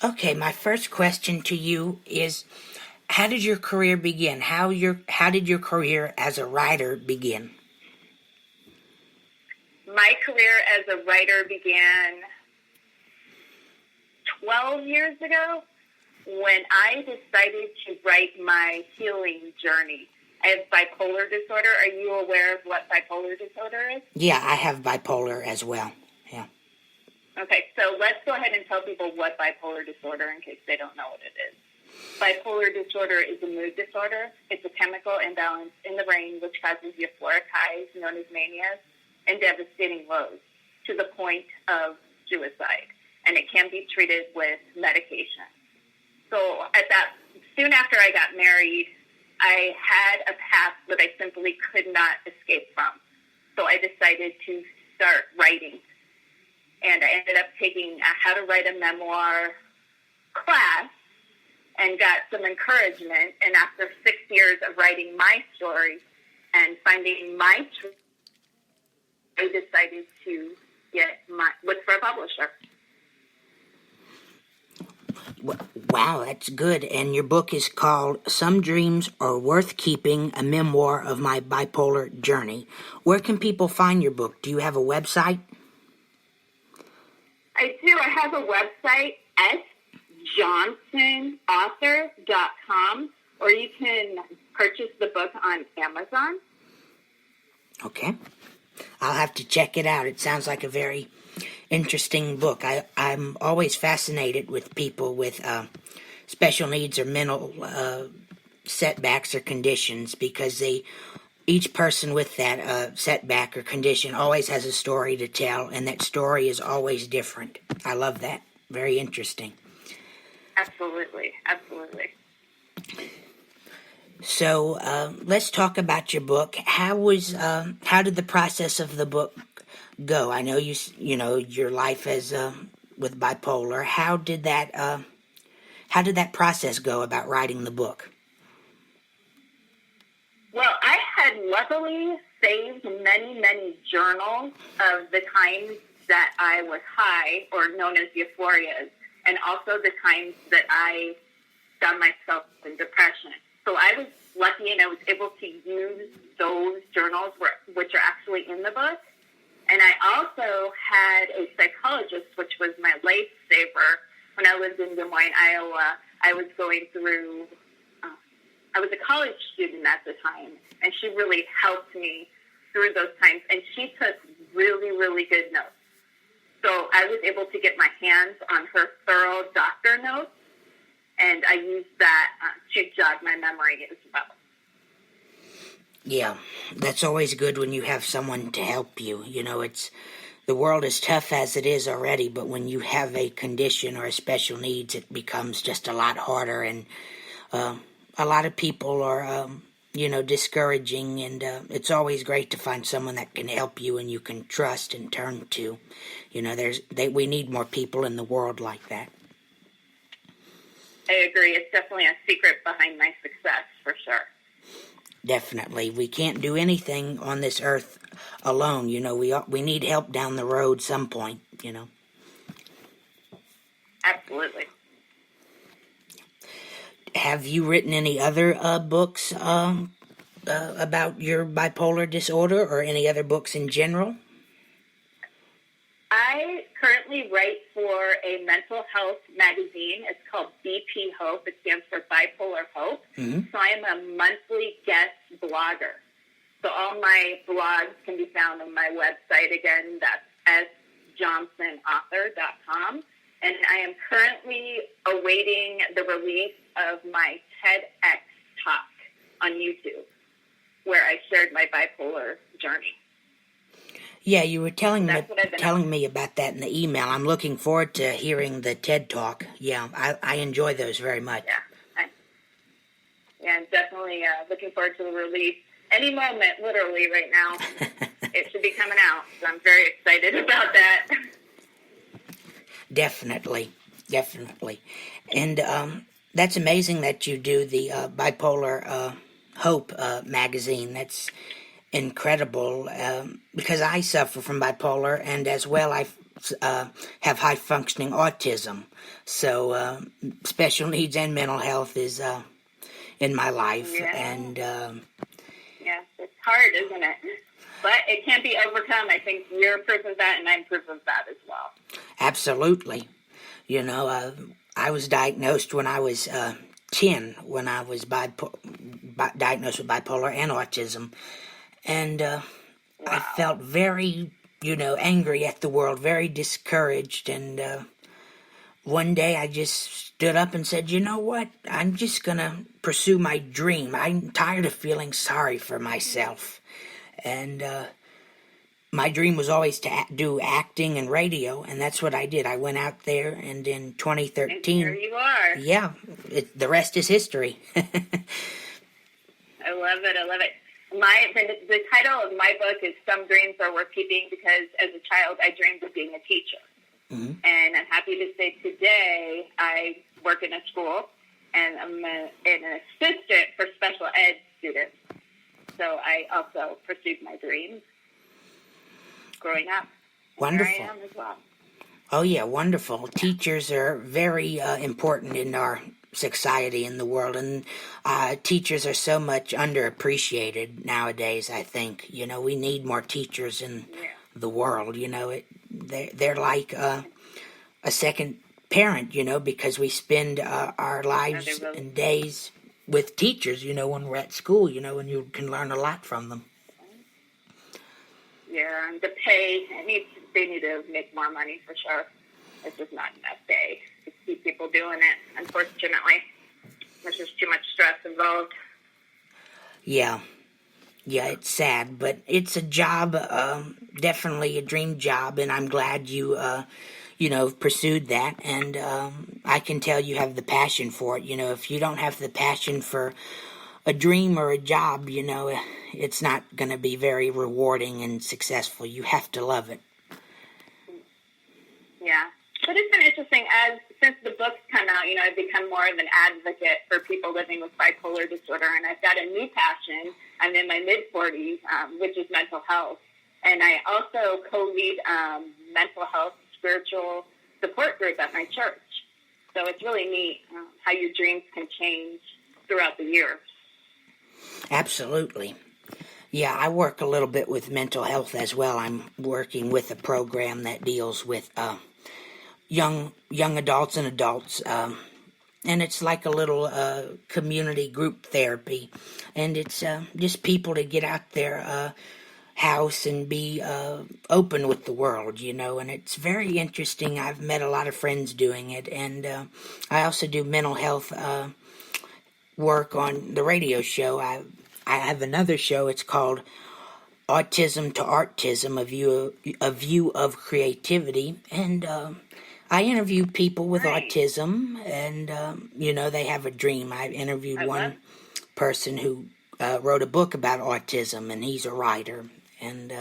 Okay, my first question to you is, how did your career begin? How did your career as a writer begin? My career as a writer began 12 years ago when I decided to write my healing journey. I have bipolar disorder. Are you aware of what bipolar disorder is? Yeah, I have bipolar as well. Yeah. Okay, so let's go ahead and tell people what bipolar disorder in case they don't know what it is. Bipolar disorder is a mood disorder. It's a chemical imbalance in the brain which causes euphoric highs, known as manias, and devastating lows to the point of suicide. And it can be treated with medication. So soon after I got married, I had a path that I simply could not escape from. So I decided to start writing. And I ended up taking a how to write a memoir class and got some encouragement. And after 6 years of writing my story and finding my truth, I decided to look for a publisher. Wow, that's good. And your book is called Some Dreams Are Worth Keeping, a memoir of my bipolar journey. Where can people find your book? Do you have a website? I do. I have a website, johnsonauthor.com, or you can purchase the book on Amazon. Okay. I'll have to check it out. It sounds like a very interesting book. I'm always fascinated with people with special needs or mental setbacks or conditions because each person with that setback or condition always has a story to tell, and that story is always different. I love that. Very interesting. Absolutely. So let's talk about your book. How did the process of the book go? I know you know your life as with bipolar. How did that process go about writing the book? Well, I had luckily saved many journals of the times that I was high, or known as euphorias, and also the times that I found myself in depression. So I was lucky and I was able to use those journals, which are actually in the book. And I also had a psychologist, which was my lifesaver. When I lived in Des Moines, Iowa, I was going through, I was a college student at the time, and she really helped me through those times. And she took really good notes. So I was able to get my hands on her thorough doctor notes, and I used that to jog my memory as well. Yeah, that's always good when you have someone to help you. You know, the world is tough as it is already, but when you have a condition or a special needs, it becomes just a lot harder, and a lot of people are, discouraging, and it's always great to find someone that can help you and you can trust and turn to. You know, we need more people in the world like that. I agree. It's definitely a secret behind my success, for sure. Definitely. We can't do anything on this earth alone. You know, we need help down the road some point, you know. Absolutely. Have you written any other books about your bipolar disorder, or any other books in general? I currently write for a mental health magazine. It's called BP Hope. It stands for Bipolar Hope. Mm-hmm. So I am a monthly guest blogger. So all my blogs can be found on my website. Again, that's johnsonauthor.com. And I am currently awaiting the release of my TEDx talk on YouTube, where I shared my bipolar journey. Yeah, you were telling me about that in the email. I'm looking forward to hearing the TED Talk. Yeah, I enjoy those very much. Yeah, I'm definitely looking forward to the release. Any moment, literally, right now. It should be coming out, so I'm very excited about that. Definitely. And that's amazing that you do the Bipolar Hope magazine. That's incredible, because I suffer from bipolar, and as well have high-functioning autism. So special needs and mental health is in my life. Yeah. And yes, it's hard, isn't it? But it can't be overcome. I think you're proof of that, and I'm proof of that as well. Absolutely. You know, I was diagnosed when I was 10, when I was diagnosed with bipolar and autism. And I felt very, angry at the world, very discouraged. And one day I just stood up and said, you know what? I'm just going to pursue my dream. I'm tired of feeling sorry for myself. And my dream was always to do acting and radio, and that's what I did. I went out there, and in 2013... And here you are. Yeah, the rest is history. I love it. I love it. The title of my book is Some Dreams Are Worth Keeping, because as a child I dreamed of being a teacher. Mm-hmm. And I'm happy to say today I work in a school, and I'm an assistant for special ed students. So I also pursued my dreams growing up. Wonderful. Here I am as well. Oh, yeah, wonderful. Teachers are very important in our society and the world, and teachers are so much underappreciated nowadays, I think. We need more teachers in the world. They're like a second parent, because we spend our lives and days with teachers, when we're at school, and you can learn a lot from them. Yeah, and the pay, they need to make more money for sure. It's just not enough pay to keep people doing it, unfortunately. There's just too much stress involved. Yeah, it's sad, but it's a job, definitely a dream job, and I'm glad you, pursued that, and I can tell you have the passion for it. If you don't have the passion for a dream or a job, it's not going to be very rewarding and successful. You have to love it. Yeah. But it's been interesting, since the book's come out, I've become more of an advocate for people living with bipolar disorder, and I've got a new passion. I'm in my mid-40s, which is mental health. And I also co-lead mental health spiritual support group at my church. So it's really neat how your dreams can change throughout the year. Absolutely. Yeah, I work a little bit with mental health as well. I'm working with a program that deals with young adults and adults, and it's like a little community group therapy, and it's just people to get out their house and be open with the world, and it's very interesting. I've met a lot of friends doing it, and I also do mental health work on the radio show. I have another show. It's called Autism to Artism, a view of creativity, and I interview people with autism, and they have a dream. I interviewed one person who wrote a book about autism, and he's a writer, and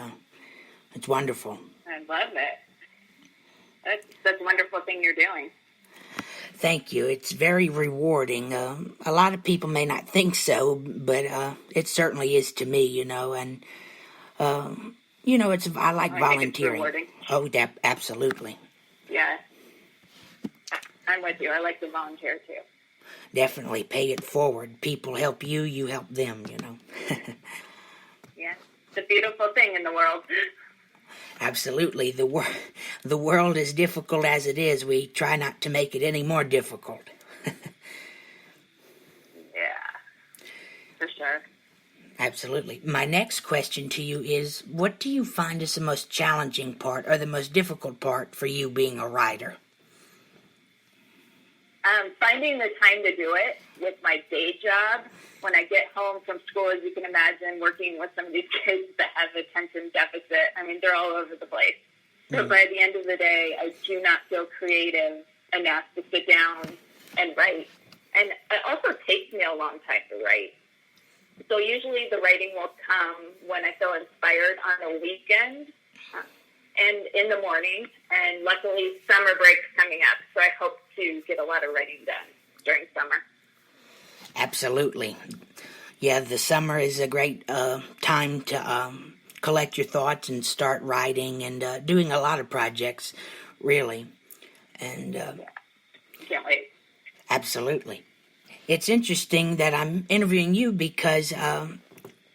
it's wonderful. I love it. That's a wonderful thing you're doing. Thank you. It's very rewarding. A lot of people may not think so, but it certainly is to me, and I like volunteering. Oh, absolutely. Yeah. I'm with you. I like to volunteer too. Definitely pay it forward. People help you, you help them, Yeah. It's a beautiful thing in the world. Absolutely. The world is difficult as it is. We try not to make it any more difficult. Yeah, for sure. Absolutely. My next question to you is, what do you find is the most challenging part or the most difficult part for you being a writer? Finding the time to do it with my day job. When I get home from school, as you can imagine, working with some of these kids that have attention deficit, they're all over the place. So by the end of the day, I do not feel creative enough to sit down and write. And it also takes me a long time to write. So usually the writing will come when I feel inspired on a weekend and in the morning. And luckily, summer break's coming up, so I hope to get a lot of writing done during summer. Absolutely. Yeah, the summer is a great time to collect your thoughts and start writing and doing a lot of projects, really. And Can't wait. absolutely. It's interesting that I'm interviewing you because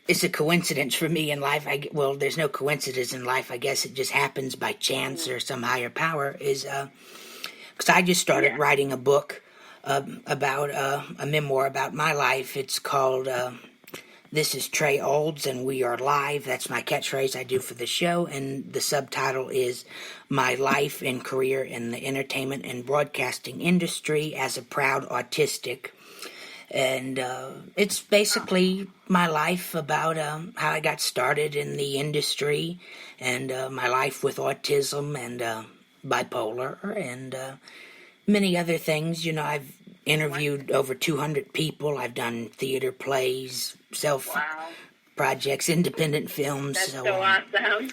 it's a coincidence for me in life. Well, there's no coincidence in life. I guess it just happens by chance or some higher power. Is because I just started writing a book about a memoir about my life. It's called This is Trey Olds and We Are Live. That's my catchphrase I do for the show. And the subtitle is My Life and Career in the Entertainment and Broadcasting Industry as a Proud Autistic. And it's basically my life about how I got started in the industry and my life with autism and bipolar and many other things. You know, I've interviewed over 200 people. I've done theater plays, projects, independent films. That's so awesome.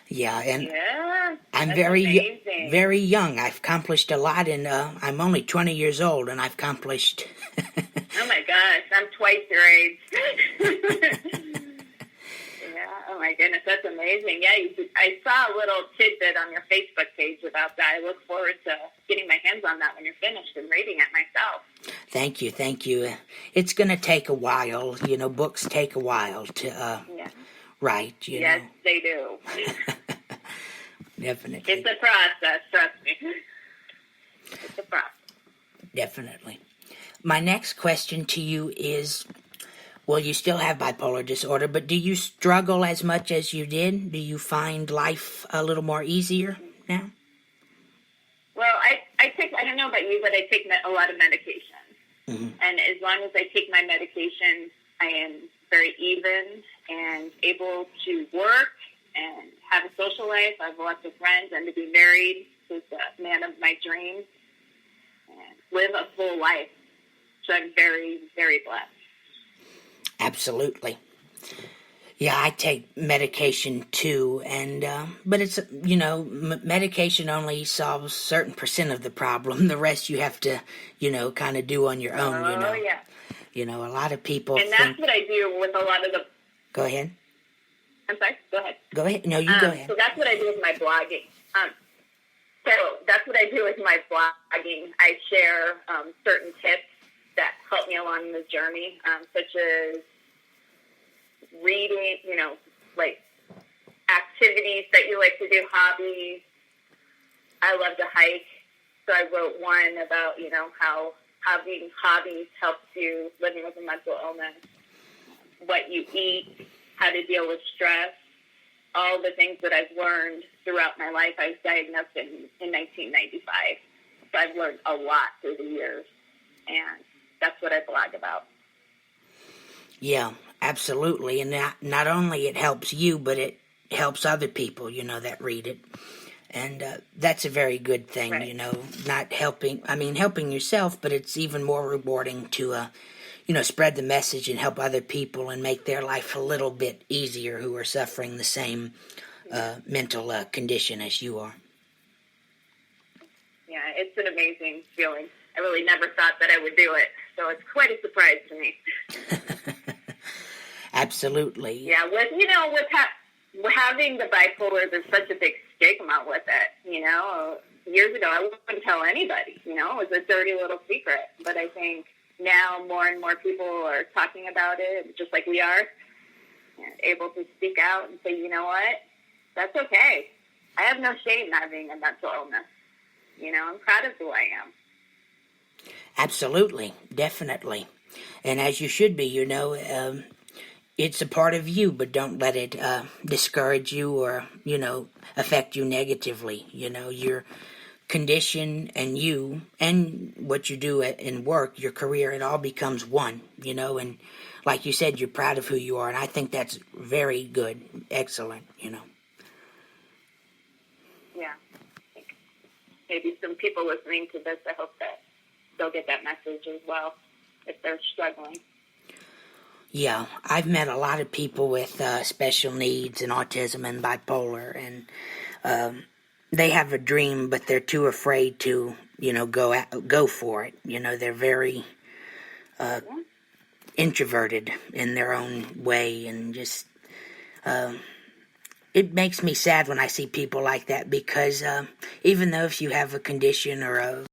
Yeah, and I'm that's very amazing. very young. I've accomplished a lot, and I'm only 20 years old, and I've accomplished... Oh my gosh, I'm twice your age. Oh my goodness, that's amazing. Yeah, I saw a little tidbit on your Facebook page about that. I look forward to getting my hands on that when you're finished and reading it myself. Thank you. It's going to take a while. You know, books take a while to write, you know. Yes, they do. Definitely. It's a process, trust me. It's a process. Definitely. My next question to you is, well, you still have bipolar disorder, but do you struggle as much as you did? Do you find life a little more easier now? Well, I don't know about you, but I take a lot of medication. Mm-hmm. And as long as I take my medication, I am very even and able to work and have a social life. I have lots of friends, and to be married to the man of my dreams and live a full life. So I'm very, very blessed. Absolutely. Yeah, I take medication too, and but it's, you know, medication only solves a certain % of the problem. The rest you have to, you know, kind of do on your own, you know. Oh, yeah. You know, a lot of people And that's what I do with a lot of the... Go ahead. I'm sorry, go ahead. Go ahead. No, you go ahead. So that's what I do with my blogging. So that's what I do with my blogging. I share certain tips that help me along the journey, such as reading, you know, like activities that you like to do, hobbies. I love to hike, so I wrote one about, you know, how having hobbies helps you living with a mental illness, what you eat, how to deal with stress, all the things that I've learned throughout my life. I was diagnosed in 1995, so I've learned a lot through the years, and that's what I blog about. Yeah, absolutely. And not only it helps you, but it helps other people, you know, that read it. And that's a very good thing, right. You know, not helping, helping yourself, but it's even more rewarding to, you know, spread the message and help other people and make their life a little bit easier who are suffering the same mental condition as you are. Yeah, it's an amazing feeling. I really never thought that I would do it, so it's quite a surprise to me. Absolutely. Yeah, with having the bipolar, there's such a big stigma with it, you know. Years ago, I wouldn't tell anybody, you know. It was a dirty little secret. But I think now more and more people are talking about it, just like we are, able to speak out and say, you know what, that's okay. I have no shame not having a mental illness. You know, I'm proud of who I am. Absolutely, definitely. And as you should be, you know, it's a part of you, but don't let it discourage you or, you know, affect you negatively. You know, your condition and you and what you do in work, your career, it all becomes one, you know, and like you said, you're proud of who you are, and I think that's very good, excellent, you know. Yeah. Maybe some people listening to this, I hope that they'll get that message as well if they're struggling. Yeah, I've met a lot of people with special needs and autism and bipolar, and they have a dream, but they're too afraid to, you know, go for it. You know, they're very, introverted in their own way, and just it makes me sad when I see people like that, because even though if you have a condition or a